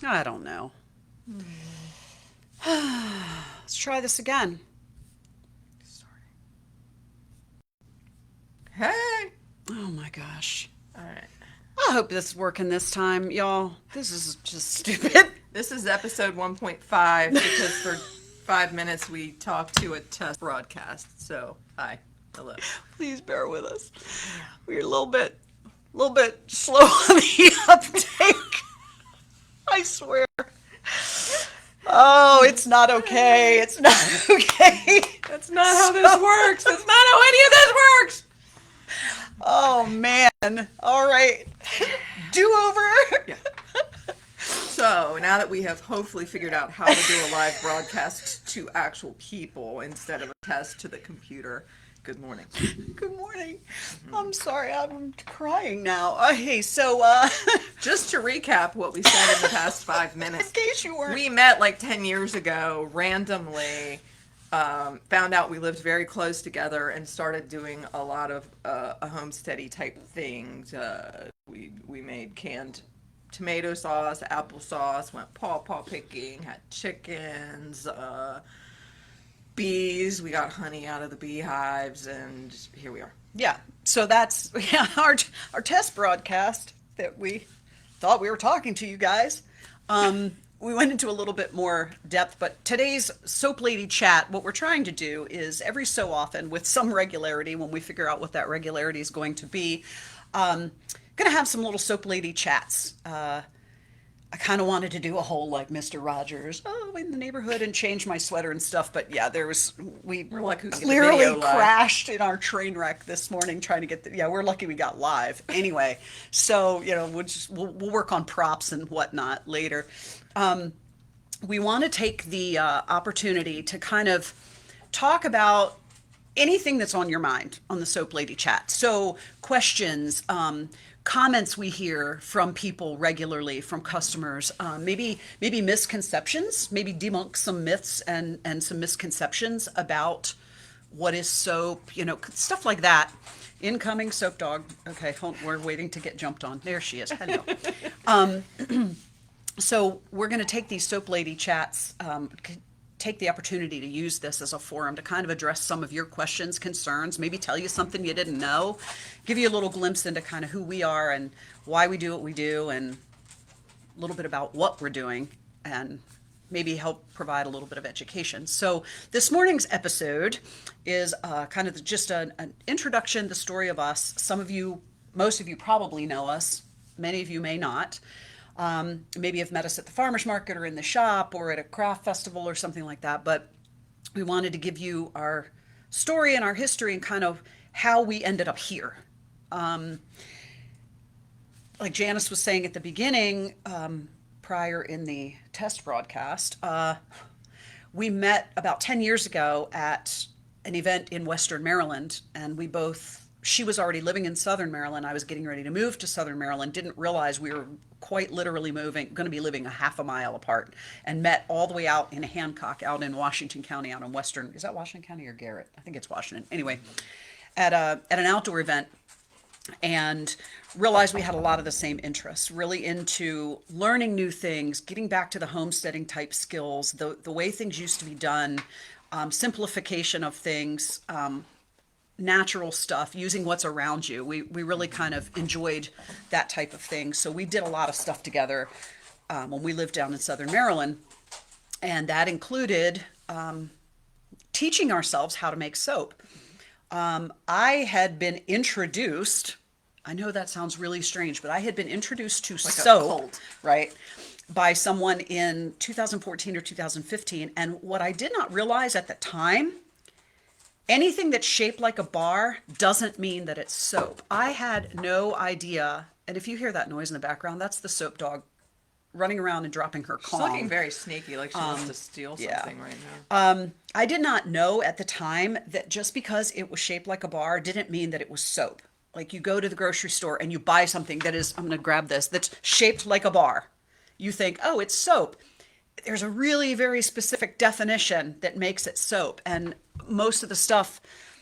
I don't know. Let's try this again. Hey! Oh my gosh. Alright. I hope this is working this time, y'all. This is just stupid. This is episode 1.5 because for 5 minutes we talked to a test broadcast. So, hi. Hello. Please bear with us. Yeah. We're a little bit slow on the uptake. I swear. Oh, it's not okay. It's not okay. That's not how this works. That's not how any of this works. Oh man. All right. Do over. Yeah. So, now that we have hopefully figured out how to do a live broadcast to actual people instead of a test to the computer, good morning. Good morning. I'm sorry. I'm crying now. Hey, so Just to recap what we said in the past five in minutes, case you weren't. we met like 10 years ago randomly. Found out we lived very close together and started doing a lot of a homesteady type things. We made canned tomato sauce, applesauce, went paw picking, had chickens, bees. We got honey out of the beehives, and here we are. Yeah. So that's yeah, our test broadcast that we thought we were talking to you guys. We went into a little bit more depth, but today's Soap Lady chat, what we're trying to do is every so often, with some regularity, when we figure out what that regularity is going to be, going to have some little Soap Lady chats. I kind of wanted to do a whole like Mr. Rogers, oh, in the neighborhood and change my sweater and stuff. But yeah, we We're like, who can get the clearly video live? crashed in our train wreck this morning trying to get yeah, we're lucky we got live anyway. So, we'll work on props and whatnot later. We want to take the opportunity to kind of talk about anything that's on your mind on the Soap Lady chat. So, questions, comments we hear from people regularly, from customers, maybe misconceptions, maybe debunk some myths and some misconceptions about what is soap, stuff like that. Incoming soap dog. Okay, we're waiting to get jumped on. There she is. Hello. So we're going to take these Soap Lady chats, take the opportunity to use this as a forum to kind of address some of your questions, concerns, maybe tell you something you didn't know, give you a little glimpse into kind of who we are and why we do what we do, and a little bit about what we're doing, and maybe help provide a little bit of education. So this morning's episode is kind of just an introduction, the story of us. Most of you probably know us. Many of you may not. Maybe have met us at the farmer's market or in the shop or at a craft festival or something like that. But we wanted to give you our story and our history and kind of how we ended up here. Like Janice was saying at the beginning, prior in the test broadcast, we met about 10 years ago at an event in Western Maryland, and she was already living in Southern Maryland. I was getting ready to move to Southern Maryland, didn't realize we were quite literally going to be living a half a mile apart, and met all the way out in Hancock, out in Washington County, out in Western, is that Washington County or Garrett? I think it's Washington. Anyway, at an outdoor event, and realized we had a lot of the same interests, really into learning new things, getting back to the homesteading type skills, the way things used to be done, simplification of things, natural stuff, using what's around you. We really kind of enjoyed that type of thing. So we did a lot of stuff together when we lived down in Southern Maryland. And that included teaching ourselves how to make soap. I had been introduced, I know that sounds really strange, but I had been introduced to Like soap, right, by someone in 2014 or 2015. And what I did not realize at the time, anything that's shaped like a bar doesn't mean that it's soap. I had no idea. And if you hear that noise in the background, that's the soap dog running around and dropping her She's Kong. looking very sneaky, like she wants to steal yeah. something right now. I did not know at the time that just because it was shaped like a bar didn't mean that it was soap. Like you go to the grocery store and you buy something that is, I'm going to grab this, that's shaped like a bar. You think, oh, it's soap. There's a really very specific definition that makes it soap. And most of the stuff,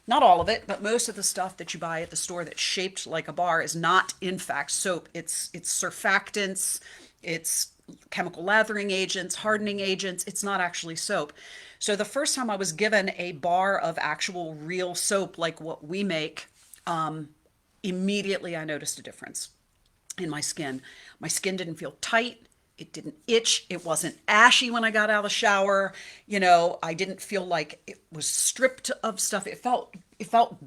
not all of it, but most of the stuff that you buy at the store that's shaped like a bar is not in fact soap. It's surfactants, it's chemical lathering agents, hardening agents. It's not actually soap. So the first time I was given a bar of actual real soap like what we make, immediately I noticed a difference in my skin. My skin didn't feel tight. It didn't itch. It wasn't ashy when I got out of the shower. I didn't feel like it was stripped of stuff. It felt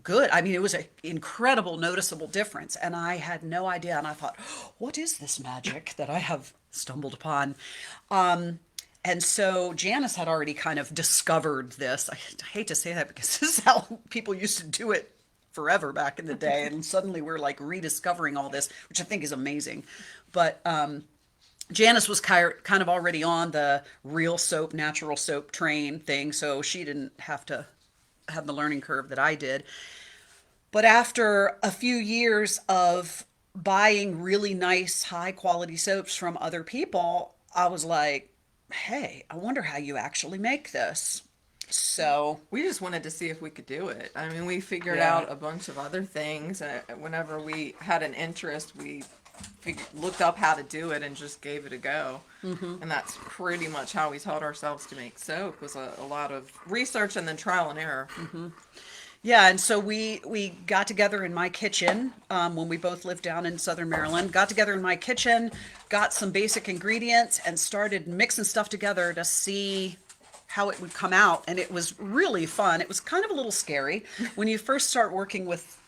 good. I mean, it was an incredible noticeable difference. And I had no idea. And I thought, what is this magic that I have stumbled upon? And so Janice had already kind of discovered this. I hate to say that because this is how people used to do it forever back in the day. And suddenly we're like rediscovering all this, which I think is amazing. But Janice was kind of already on the real soap, natural soap train thing. So she didn't have to have the learning curve that I did. But after a few years of buying really nice, high quality soaps from other people, I was like, hey, I wonder how you actually make this. So, We just wanted to see if we could do it. I mean, we figured yeah. out a bunch of other things. Whenever we had an interest, we looked up how to do it and just gave it a go. And that's pretty much how we taught ourselves to make soap, was a lot of research and then trial and error. Yeah, and so we got together in my kitchen when we both lived down in Southern Maryland. Got together in my kitchen, got some basic ingredients, and started mixing stuff together to see how it would come out. And it was really fun. It was kind of a little scary when you first start working with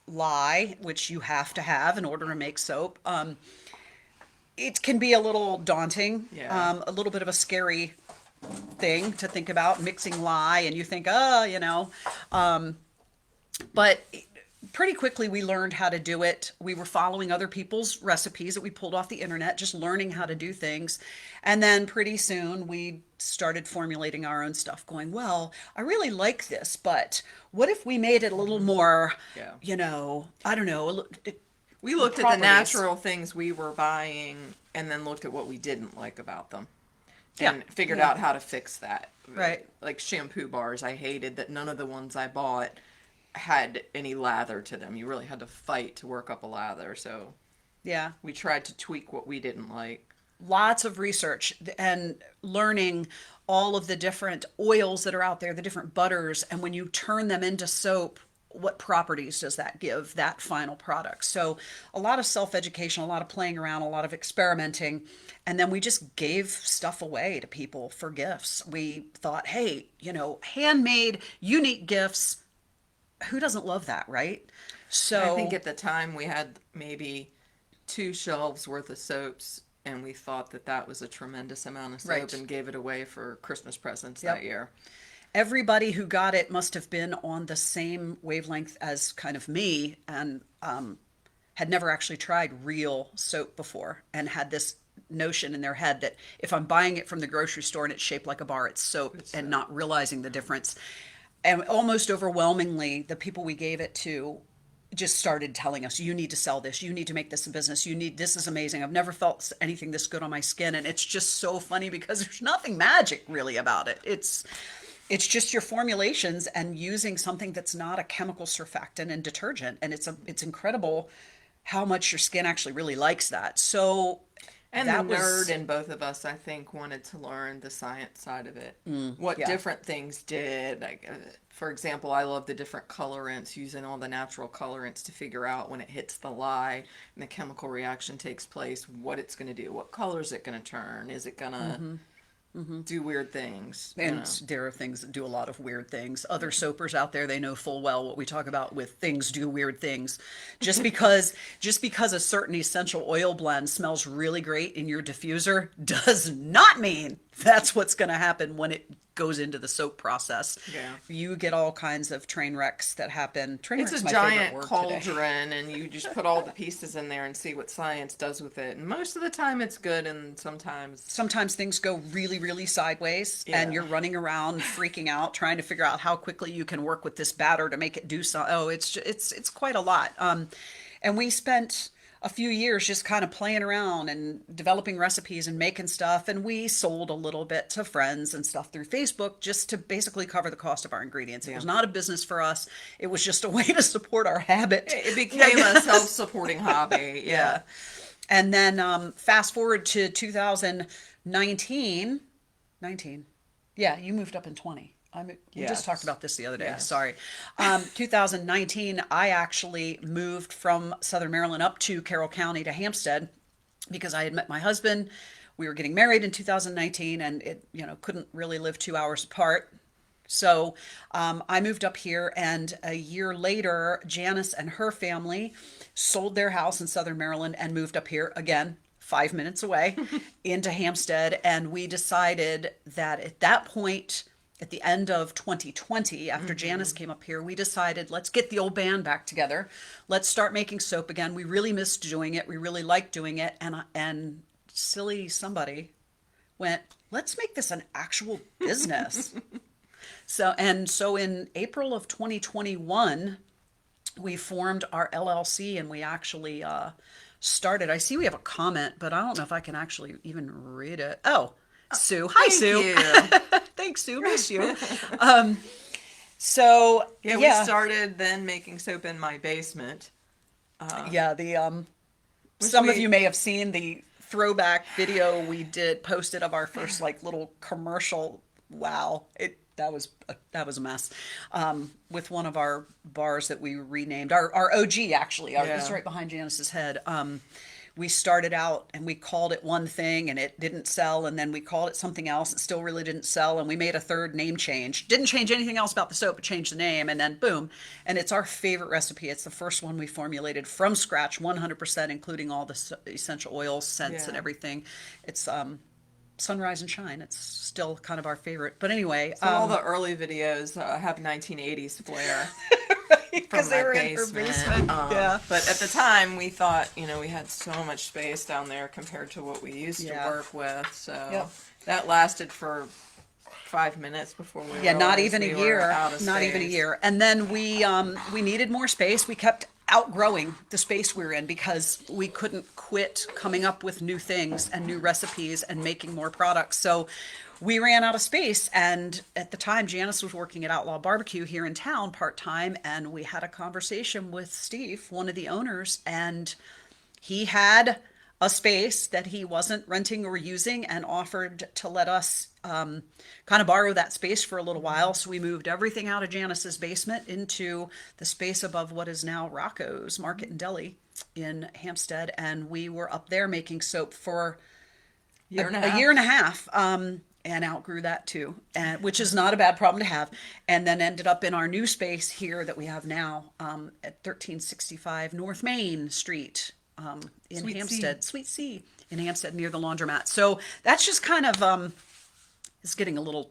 lye, which you have to have in order to make soap. It can be a little daunting, Yeah. a little bit of a scary thing to think about, mixing lye, and you think, but pretty quickly we learned how to do it. We were following other people's recipes that we pulled off the internet, just learning how to do things. And then pretty soon we started formulating our own stuff, going, well, I really like this, but what if we made it a little more, Yeah. I don't know, We looked at the properties. natural things we were buying and then looked at what we didn't like about them. And Yeah, figured yeah. out how to fix that. Right. Like shampoo bars, I hated that none of the ones I bought had any lather to them. You really had to fight to work up a lather. So Yeah. we tried to tweak what we didn't like. Lots of research and learning all of the different oils that are out there, the different butters, and when you turn them into soap, what properties does that give that final product? So, a lot of self education, a lot of playing around, a lot of experimenting. And then we just gave stuff away to people for gifts. We thought, hey, handmade, unique gifts. Who doesn't love that, right? I think So, at the time we had maybe 2 shelves worth of soaps, and we thought that that was a tremendous amount of soap right. and gave it away for Christmas presents that Yep. year. Everybody who got it must have been on the same wavelength as kind of me and had never actually tried real soap before and had this notion in their head that if I'm buying it from the grocery store and it's shaped like a bar, it's soap, It's and soap. not realizing the difference. And almost overwhelmingly, the people we gave it to just started telling us, you need to sell this, you need to make this a business, this is amazing, I've never felt anything this good on my skin. And it's just so funny because there's nothing magic really about it. It's just your formulations and using something that's not a chemical surfactant and detergent, and it's incredible how much your skin actually really likes that. So And that the nerd was in both of us, I think, wanted to learn the science side of it. What yeah. different things did. Like, for example, I love the different colorants, using all the natural colorants to figure out when it hits the lye and the chemical reaction takes place, what it's going to do. What color is it going to turn? Is it going to do weird things? And there are things that do a lot of weird things. Other soapers out there, they know full well what we talk about with things do weird things. Just because a certain essential oil blend smells really great in your diffuser does not mean that's what's going to happen when it goes into the soap process. Yeah. You get all kinds of train wrecks that happen. Train It's wreck's a my favorite giant word today. cauldron, and you just put all the pieces in there and see what science does with it. And most of the time it's good, and Sometimes things go really, really sideways, and Yeah. you're running around freaking out, trying to figure out how quickly you can work with this batter to make it do so. Oh, it's quite a lot. And we spent a few years just kind of playing around and developing recipes and making stuff. And we sold a little bit to friends and stuff through Facebook just to basically cover the cost of our ingredients. It was not a business for us. It was just a way to support our habit. it became a self-supporting hobby. Yeah. And then fast forward to 2019, 19. Yeah, you moved up in 20. We just talked Yes. about this the other day. Yes. Sorry. 2019, I actually moved from Southern Maryland up to Carroll County to Hampstead because I had met my husband. We were getting married in 2019, and it, couldn't really live 2 hours apart. So I moved up here, and a year later, Janice and her family sold their house in Southern Maryland and moved up here again, 5 minutes away, into Hampstead. And we decided that at that point, at the end of 2020, after Janice came up here, we decided, let's get the old band back together. Let's start making soap again. We really missed doing it. We really liked doing it. And silly somebody went, let's make this an actual business. So in April of 2021, we formed our LLC, and we actually started. I see we have a comment, but I don't know if I can actually even read it. Oh, Sue. Hi, Thank Sue. you. Thanks, Sue. Miss you. So Yeah, we started then making soap in my basement. yeah, some of we- you may have seen the throwback video we posted of our first like little commercial. Wow, that was a mess. With one of our bars that we renamed our OG, actually. It's Yeah. right behind Janice's head. We started out and we called it one thing and it didn't sell, and then we called it something else. It still really didn't sell, and we made a third name change. Didn't change anything else about the soap, but changed the name, and then boom. And it's our favorite recipe. It's the first one we formulated from scratch, 100%, including all the essential oils, scents, and Yeah. everything. It's Sunrise and Shine. It's still kind of our favorite. But anyway, So all the early videos have 1980s flair. because from they my were in her basement. Yeah. But at the time, we thought, we had so much space down there compared to what we used Yeah. to work with. So Yep. that lasted for 5 minutes before we Yeah, not realized even we a were year. out of Not even a space. year. And then we needed more space. We kept outgrowing the space we were in because we couldn't quit coming up with new things and new recipes and making more products. So we ran out of space. And at the time, Janice was working at Outlaw Barbecue here in town part-time, and we had a conversation with Steve, one of the owners, and he had a space that he wasn't renting or using and offered to let us kind of borrow that space for a little while. So we moved everything out of Janice's basement into the space above what is now Rocco's Market and Deli in Hampstead. And we were up there making soap for Year and a a half. year and a half, and outgrew that too, which is not a bad problem to have. And then ended up in our new space here that we have now at 1365 North Main Street in Sweet Hampstead, Sweet Sea in Hampstead near the laundromat. So that's just kind of it's getting a little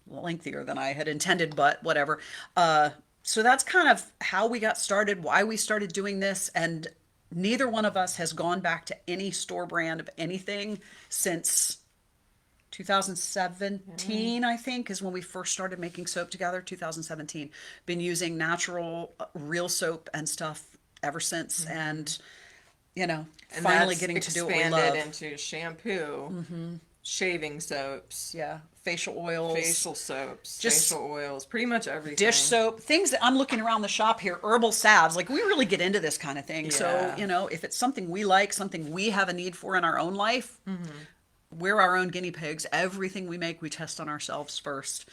lengthier than I had intended, but whatever. So that's kind of how we got started, why we started doing this, and neither one of us has gone back to any store brand of anything since 2017, I think, is when we first started making soap together. 2017. Been using natural, real soap and stuff ever since, and And finally that's getting to do what we expanded love. into shampoo, shaving soaps, Yeah, facial oils, facial soaps, Just facial oils, pretty much everything. dish soap, things that I'm looking around the shop here, herbal salves. Like, we really get into this kind of thing. So, Yeah. if it's something we like, something we have a need for in our own life, we're our own guinea pigs. Everything we make, we test on ourselves first.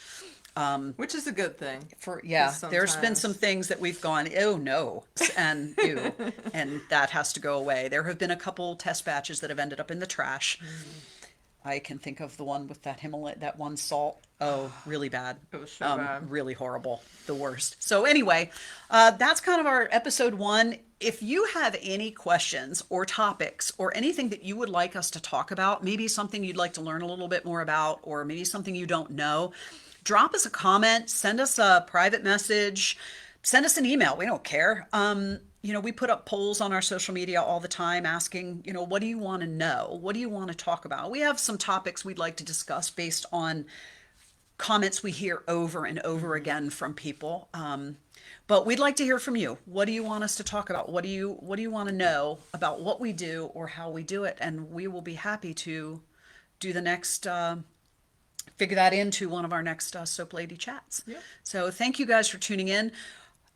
Which is a good thing. There's been sometimes- some things that we've gone, oh no, and ew, and that has to go away. There have been a couple test batches that have ended up in the trash. I can think of the one with that that one salt. Oh, really bad. It was so bad. Really horrible. The worst. So anyway, that's kind of our episode 1. If you have any questions or topics or anything that you would like us to talk about, maybe something you'd like to learn a little bit more about, or maybe something you don't know, drop us a comment, send us a private message, send us an email. We don't care. We put up polls on our social media all the time asking, what do you want to know? What do you want to talk about? We have some topics we'd like to discuss based on comments we hear over and over again from people. But we'd like to hear from you. What do you want us to talk about? What do you want to know about what we do or how we do it? And we will be happy to do the next, figure that into one of our next Soap Lady chats. Yep. So thank you guys for tuning in.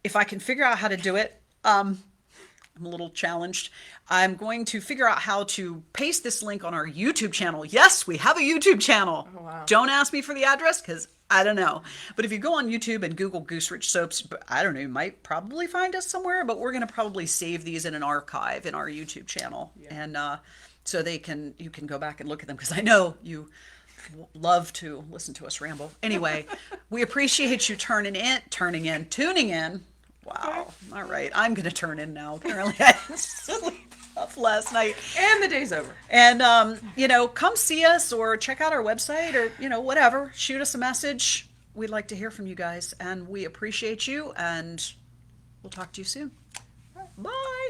If I can figure out how to do it, I'm a little challenged. I'm going to figure out how to paste this link on our YouTube channel. Yes, we have a YouTube channel. Oh, wow. Don't ask me for the address because I don't know. But if you go on YouTube and Google Gooseridge Soaps, I don't know, you might probably find us somewhere, but we're going to probably save these in an archive in our YouTube channel. And so you can go back and look at them because I know you love to listen to us ramble. Anyway, we appreciate you tuning in. Wow. All right. I'm going to turn in now. Apparently, I didn't sleep up last night. And the day's over. And, come see us or check out our website or, whatever. Shoot us a message. We'd like to hear from you guys. And we appreciate you. And we'll talk to you soon. Bye.